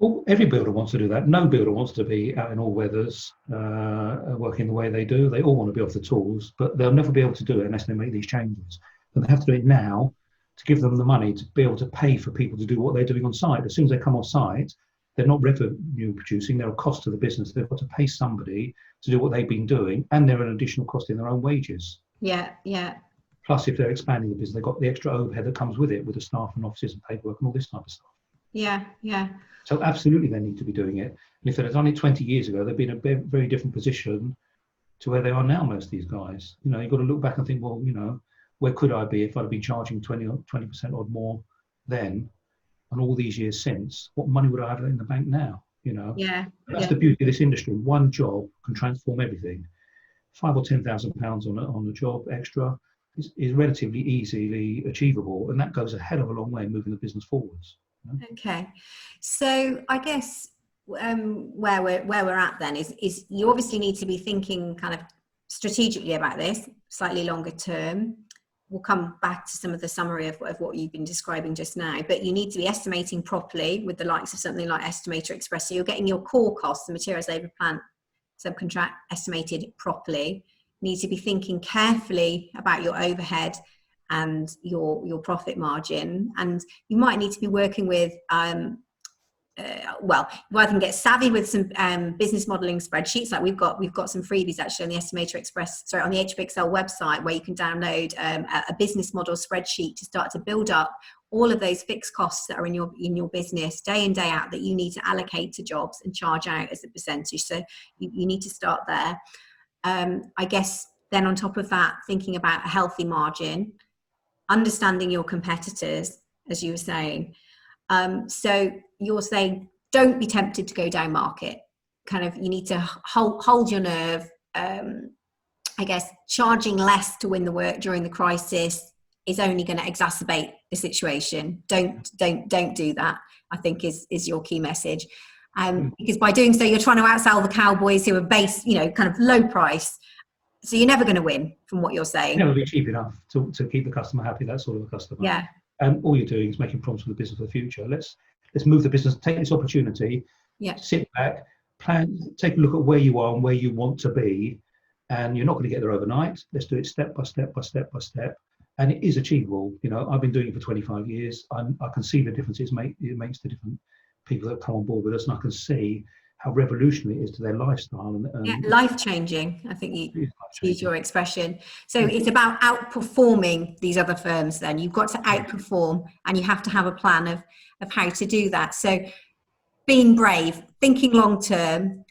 Well, every builder wants to do that. No builder wants to be out in all weathers, working the way they do. They all want to be off the tools, but they'll never be able to do it unless they make these changes. And they have to do it now to give them the money to be able to pay for people to do what they're doing on site. As soon as they come off site, they're not revenue producing. They're a cost to the business. They've got to pay somebody to do what they've been doing, and they're an additional cost in their own wages. Yeah. Plus, if they're expanding the business, they've got the extra overhead that comes with it, with the staff and offices and paperwork and all this type of stuff. Yeah. So absolutely they need to be doing it. And if they'd done it 20 years ago, they'd be in a very different position to where they are now, most of these guys. You know, you've got to look back and think, well, you know, where could I be if I'd been charging 20% odd more then, and all these years since? What money would I have in the bank now? You know? Yeah. That's the beauty of this industry. One job can transform everything. £5,000 or £10,000 on a job extra is relatively easily achievable, and that goes a hell of a long way in moving the business forwards. Okay, so I guess where we're at then is you obviously need to be thinking kind of strategically about this, slightly longer term. We'll come back to some of the summary of what you've been describing just now, but you need to be estimating properly with the likes of something like Estimator Express. So you're getting your core costs, the materials, labor, plant, subcontract estimated properly. You need to be thinking carefully about your overhead and your profit margin, and you might need to be working with you either can get savvy with some business modeling spreadsheets. Like we've got some freebies actually on the Estimator Express, on the HBXL website, where you can download a business model spreadsheet to start to build up all of those fixed costs that are in your business day in, day out, that you need to allocate to jobs and charge out as a percentage. So you need to start there. I guess then on top of that, thinking about a healthy margin, understanding your competitors, as you were saying. So you're saying don't be tempted to go down market. Kind of, you need to hold your nerve. I guess charging less to win the work during the crisis is only going to exacerbate the situation. Don't do that, I think is your key message. Because by doing so, you're trying to outsell the cowboys who are based, kind of low price. So you're never going to win from what you're saying. Never be cheap enough to keep the customer happy, that sort of a customer. Yeah. All you're doing is making promises for the business for the future. Let's move the business, take this opportunity, sit back, plan, take a look at where you are and where you want to be. And you're not going to get there overnight. Let's do it step by step by step by step. And it is achievable. I've been doing it for 25 years. I can see the differences it makes to different people that come on board with us, and I can see how revolutionary it is to their lifestyle. And life-changing, I think you use your expression. So it's about outperforming these other firms then. You've got to outperform, and you have to have a plan of how to do that. So being brave, thinking long-term,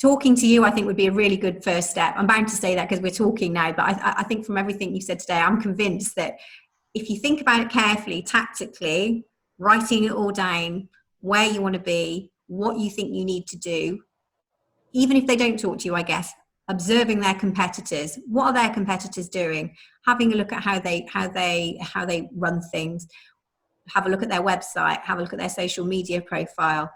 talking to you, I think would be a really good first step. I'm bound to say that because we're talking now, but I think from everything you said today, I'm convinced that if you think about it carefully, tactically, writing it all down, where you want to be, what you think you need to do, even if they don't talk to you, I guess, observing their competitors. What are their competitors doing? Having a look at how they run things. Have a look at their website. Have a look at their social media profile.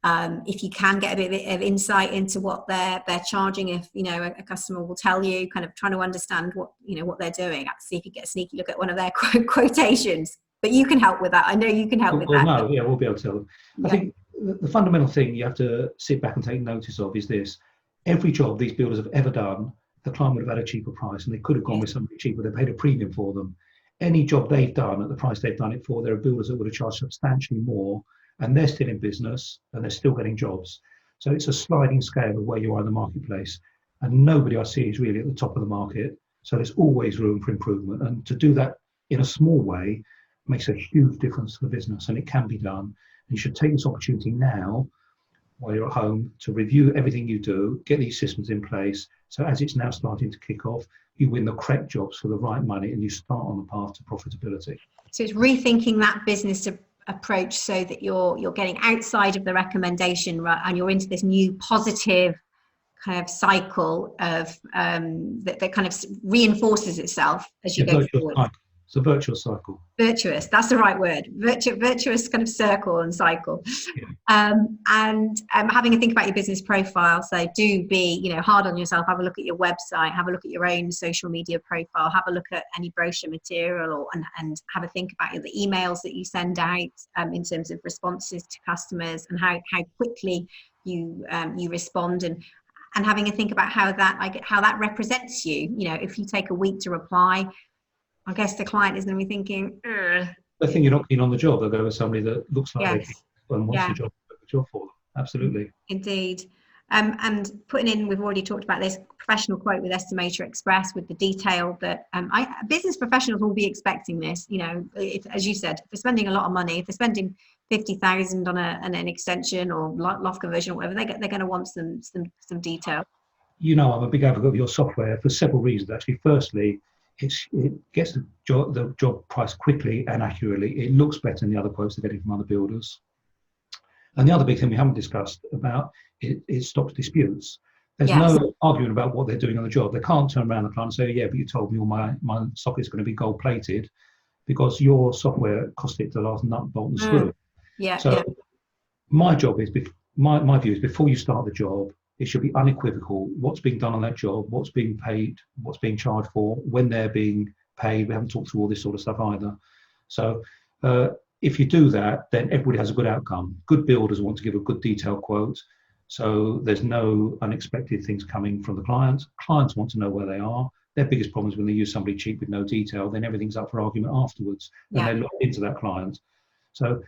If you can get a bit of insight into what they're charging, if a customer will tell you, kind of trying to understand what they're doing. See if you get a sneaky look at one of their quotations. But you can help with that. I know you can help with that. No, we'll be able to tell them. I think the fundamental thing you have to sit back and take notice of is this: every job these builders have ever done, the client would have had a cheaper price, and they could have gone with somebody cheaper. They paid a premium for them. Any job they've done at the price they've done it for, there are builders that would have charged substantially more, and they're still in business and they're still getting jobs. So it's a sliding scale of where you are in the marketplace, and nobody I see is really at the top of the market. So there's always room for improvement, and to do that in a small way makes a huge difference to the business, and it can be done. And you should take this opportunity now while you're at home to review everything you do, get these systems in place, so as it's now starting to kick off, you win the correct jobs for the right money and you start on the path to profitability. So it's rethinking that business approach so that you're getting outside of the recommendation, right, and you're into this new positive kind of cycle of that kind of reinforces itself as you go forward. It's a virtuous cycle. Virtuous, that's the right word. Virtuous kind of circle and cycle. Yeah. And having a think about your business profile. So do be, hard on yourself. Have a look at your website. Have a look at your own social media profile. Have a look at any brochure material, and have a think about the emails that you send out in terms of responses to customers, and how quickly you respond, and having a think about how that represents you. If you take a week to reply, I guess the client is going to be thinking, ugh. They think you're not keen on the job. They'll go with somebody that looks like they're keen and wants Yeah. the job for them. Absolutely. Indeed. And putting in, we've already talked about this, professional quote with Estimator Express, with the detail that business professionals will be expecting this. As you said, if they're spending a lot of money, if they're spending 50,000 on an extension or loft conversion or whatever, they're going to want some detail. I'm a big advocate of your software for several reasons. Actually, firstly, it gets the job price quickly and accurately. It looks better than the other quotes they're getting from other builders. And the other big thing we haven't discussed about it stops disputes. There's no arguing about what they're doing on the job. They can't turn around the client and say, yeah, but you told me all my socket's going to be gold plated because your software cost it the last nut, bolt and screw. My job is, my view is, before you start the job, it should be unequivocal what's being done on that job, what's being paid, what's being charged for, when they're being paid. We haven't talked through all this sort of stuff either. So if you do that, then everybody has a good outcome. Good builders want to give a good detailed quote, so there's no unexpected things coming from the clients. Clients want to know where they are. Their biggest problem is when they use somebody cheap with no detail, then everything's up for argument afterwards, and they look into that client. So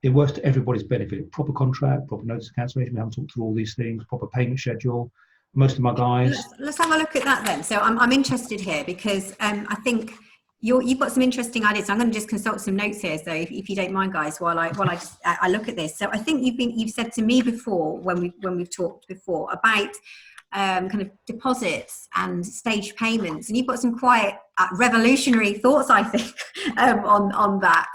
it works to everybody's benefit. Proper contract, proper notice of cancellation. We haven't talked through all these things. Proper payment schedule. Most of my guys. Let's have a look at that then. So I'm interested here because I think you've got some interesting ideas. So I'm going to just consult some notes here. So if you don't mind, guys, while I look at this. So I think you've said to me before when we've talked before about kind of deposits and staged payments, and you've got some quite revolutionary thoughts, I think, on that,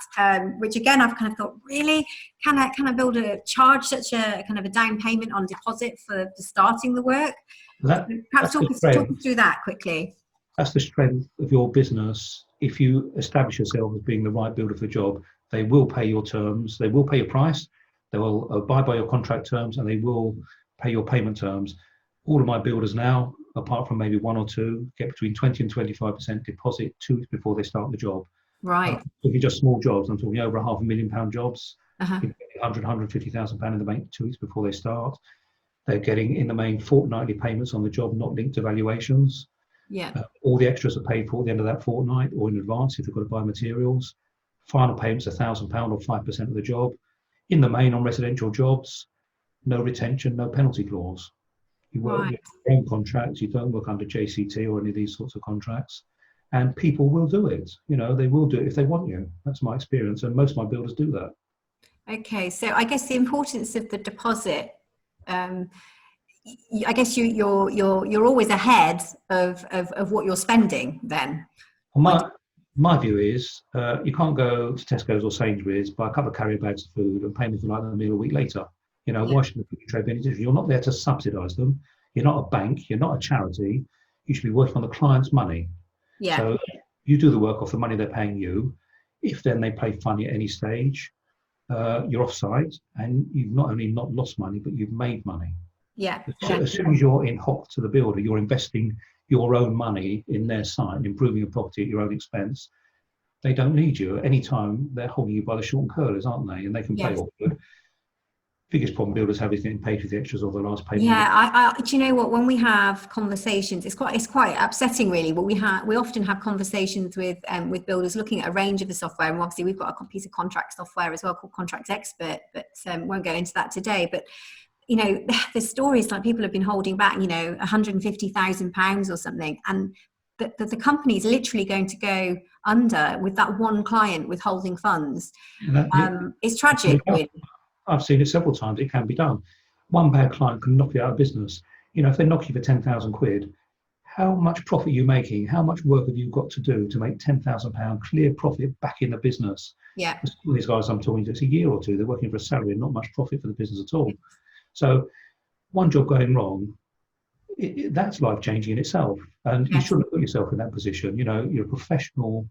which again I've kind of thought, really, can I build charge such a kind of a down payment on deposit for starting the work? Perhaps talk us through that quickly. That's the strength of your business. If you establish yourself as being the right builder for the job, they will pay your terms, they will pay your price, they will abide by your contract terms, and they will pay your payment terms. All of my builders now, apart from maybe one or two, get between 20 and 25% deposit 2 weeks before they start the job. Right. If you're just small jobs, I'm talking over £500,000 jobs, uh-huh. 150,000 pound in the bank 2 weeks before they start. They're getting, in the main, fortnightly payments on the job, not linked to valuations. Yeah. All the extras are paid for at the end of that fortnight or in advance if they've got to buy materials. Final payments £1,000 or 5% of the job. In the main, on residential jobs, no retention, no penalty clause. You work your own contracts, you don't work under JCT or any of these sorts of contracts, and people will do it. They will do it if they want you. That's my experience, and most of my builders do that. Okay, so I guess the importance of the deposit, I guess you're always ahead of what you're spending then. Well, my view is you can't go to Tesco's or Sainsbury's, buy a couple of carrier bags of food and pay me for like a meal a week later. Why should the food trade be any different? You're not there to subsidise them. You're not a bank. You're not a charity. You should be working on the client's money. Yeah. So you do the work off the money they're paying you. If then they play funny at any stage, you're offside, and you've not only not lost money, but you've made money. Yeah. As soon as you're in hock to the builder, you're investing your own money in their site, improving your property at your own expense. They don't need you. At any time, they're holding you by the short and curlers, aren't they? And they can pay off good. Biggest problem builders have is getting paid for the extras of the last payment. Yeah, do you know what? When we have conversations, it's quite upsetting, really. But we often have conversations with builders looking at a range of the software, and obviously we've got a piece of contract software as well called Contract Expert, but won't go into that today. But there's stories like people have been holding back, £150,000 or something, and the company is literally going to go under with that one client withholding funds. It's tragic, really. I've seen it several times. It can be done. One bad client can knock you out of business. If they knock you for 10,000 quid, how much profit are you making? How much work have you got to do to make £10,000 clear profit back in the business? Yeah. Some of these guys I'm talking to, it's a year or two. They're working for a salary and not much profit for the business at all. So one job going wrong, that's life changing in itself. And you shouldn't put yourself in that position. You're a professional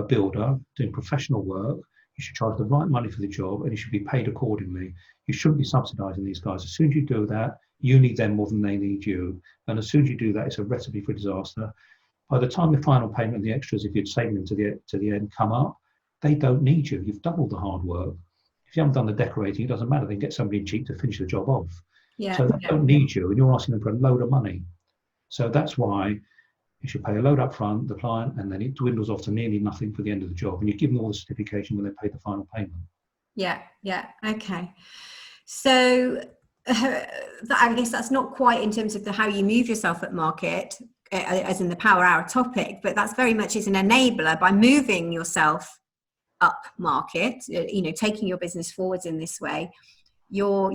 builder doing professional work, you should charge the right money for the job and you should be paid accordingly. You shouldn't be subsidising these guys. As soon as you do that, you need them more than they need you. And as soon as you do that, it's a recipe for disaster. By the time the final payment and the extras, if you're saving them to the end, come up, they don't need you. You've doubled the hard work. If you haven't done the decorating, it doesn't matter. They can get somebody cheap to finish the job off. Yeah. So they don't need you, and you're asking them for a load of money. So that's why you should pay a load up front, the client, and then it dwindles off to nearly nothing for the end of the job. And you give them all the certification when they pay the final payment. Yeah, yeah, okay. So I guess that's not quite in terms of how you move yourself at market, as in the power hour topic, but that's very much is an enabler by moving yourself up market, taking your business forwards in this way. You're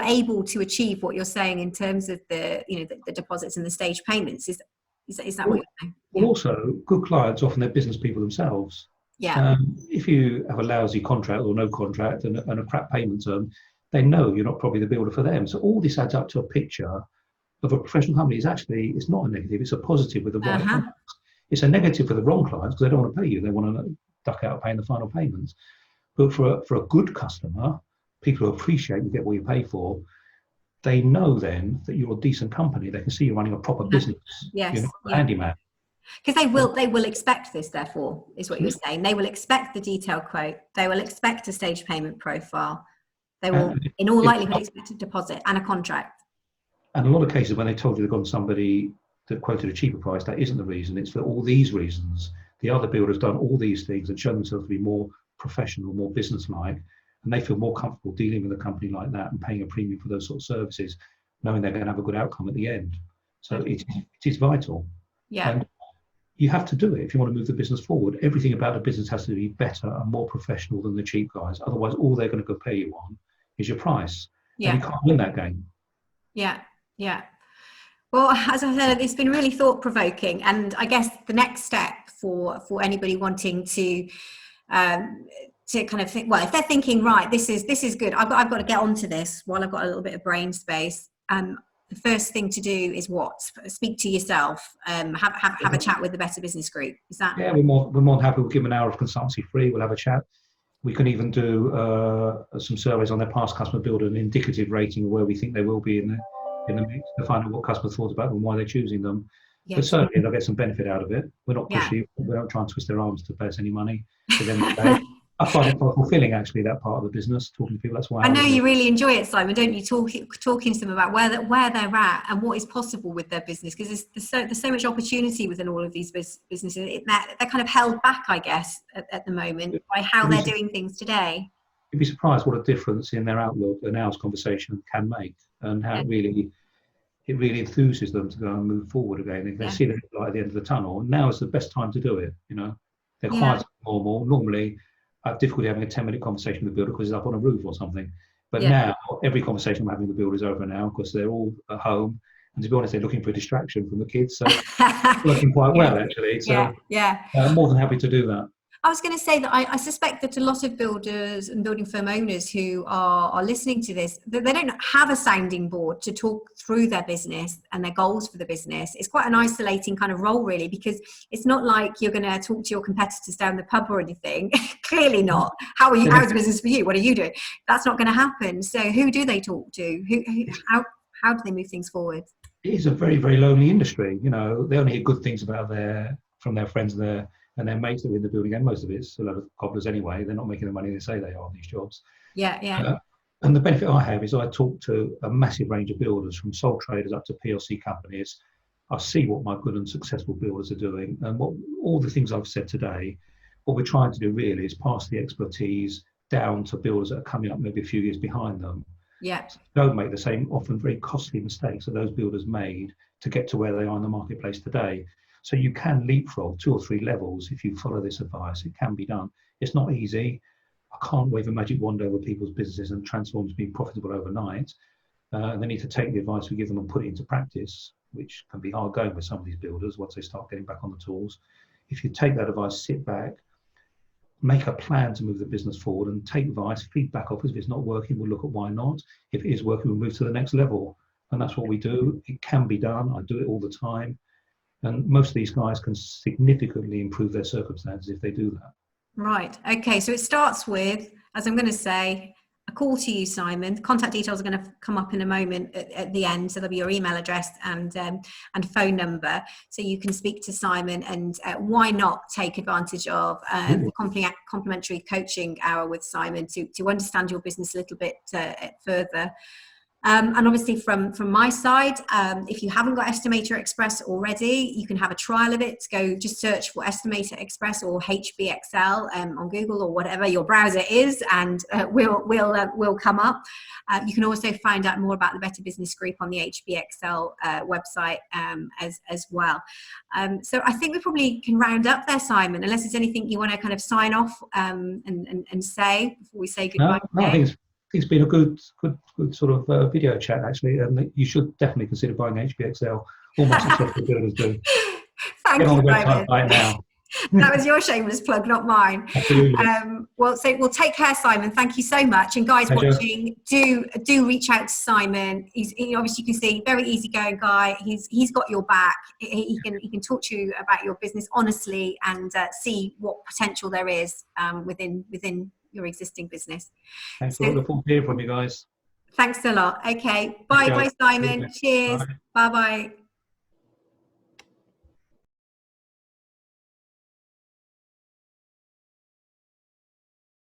able to achieve what you're saying in terms of the deposits and the stage payments. Is that what you're saying? Well, also good clients, often they're business people themselves. Yeah. If you have a lousy contract or no contract and a crap payment term, they know you're not probably the builder for them. So all this adds up to a picture of a professional company. It's not a negative, it's a positive with the right clients. It's a negative for the wrong clients because they don't want to pay you. They want to duck out paying the final payments. But for a good customer, people who appreciate you get what you pay for, they know then that you're a decent company. They can see you're running a proper business. Yes. You're not a handyman. Because they will expect this, therefore, is what you're saying. They will expect the detailed quote. They will expect a stage payment profile. They will, in all likelihood, expect a deposit and a contract. And a lot of cases, when they told you they've got somebody that quoted a cheaper price, that isn't the reason. It's for all these reasons. The other builder's done all these things and shown themselves to be more professional, more business-like, and they feel more comfortable dealing with a company like that and paying a premium for those sort of services, knowing they're going to have a good outcome at the end. So it is vital. Yeah. And you have to do it if you want to move the business forward. Everything about the business has to be better and more professional than the cheap guys. Otherwise, all they're going to compare you on is your price. Yeah. And you can't win that game. Yeah. Yeah. Well, as I said, it's been really thought-provoking, and I guess the next step for anybody wanting to kind of think, well, if they're thinking, right, this is good, I've got to get onto this while I've got a little bit of brain space. The first thing to do is what? Speak to yourself. Have a chat with the Better Business Group. Is that? Yeah, we're more than happy. We'll give them an hour of consultancy free. We'll have a chat. We can even do some surveys on their past customer, build an indicative rating of where we think they will be in the mix to find out what customers thought about them and why they're choosing them. Yes. But certainly they'll get some benefit out of it. We're not pushy. Yeah. We don't try and twist their arms to pay us any money. I find it quite fulfilling, actually, that part of the business, talking to people. That's why I know you really enjoy it, Simon, don't you? Talking to them about where they're at and what is possible with their business, because there's so much opportunity within all of these businesses. They're kind of held back, I guess, at the moment by how they're doing things today. You'd be surprised what a difference in their outlook an hour's conversation can make, and how it really enthuses them to go and move forward again. If they see the light at the end of the tunnel, now is the best time to do it. They're quite normal. Normally, I have difficulty having a 10-minute conversation with the builder because he's up on a roof or something. But now, every conversation I'm having with the builder is over now because they're all at home. And to be honest, they're looking for a distraction from the kids. So it's working quite well, actually. So I'm more than happy to do that. I was going to say that I suspect that a lot of builders and building firm owners who are listening to this, they don't have a sounding board to talk through their business and their goals for the business. It's quite an isolating kind of role, really, because it's not like you're going to talk to your competitors down the pub or anything. Clearly not. How's business for you? What are you doing? That's not going to happen. So who do they talk to? How do they move things forward? It is a very, very lonely industry. They only hear good things from their friends and their mates that are in the building, and most of it's a lot of cobblers anyway. They're not making the money they say they are on these jobs. And the benefit I have is I talk to a massive range of builders, from sole traders up to PLC companies. I see what my good and successful builders are doing, and what all the things I've said today. What we're trying to do really is pass the expertise down to builders that are coming up maybe a few years behind them. So don't make the same, often very costly mistakes that those builders made to get to where they are in the marketplace today. So you can leapfrog 2 or 3 levels if you follow this advice. It can be done. It's not easy. I can't wave a magic wand over people's businesses and transform to being profitable overnight. They need to take the advice we give them and put it into practice, which can be hard going with some of these builders once they start getting back on the tools. If you take that advice, sit back, make a plan to move the business forward and take advice, feedback off. If it's not working, we'll look at why not. If it is working, we'll move to the next level. And that's what we do. It can be done. I do it all the time. And most of these guys can significantly improve their circumstances if they do that. Right. Okay. So it starts with, as I'm going to say, a call to you, Simon. Contact details are going to come up in a moment at the end. So there'll be your email address and phone number. So you can speak to Simon, and why not take advantage of complimentary coaching hour with Simon to understand your business a little bit further. And obviously from my side, if you haven't got Estimator Express already, you can have a trial of it. Go just search for Estimator Express or HBXL on Google or whatever your browser is, and we'll come up. You can also find out more about the Better Business Group on the HBXL website as well. So I think we probably can round up there, Simon, unless there's anything you want to kind of sign off and say before we say goodbye. No, I think it's been a good sort of video chat, actually, and you should definitely consider buying HBXL. All my successful builders do. Thank Get on you, the website Simon. right now. That was your shameless plug, not mine. Absolutely. Well, take care, Simon. Thank you so much. And guys watching, do reach out to Simon. He's obviously, you can see, very easygoing guy. He's got your back. He can talk to you about your business honestly and see what potential there is within your existing business. Thanks a lot. Look forward to hearing from you guys. Thanks a lot. Okay. Bye, Simon. Cheers. Bye.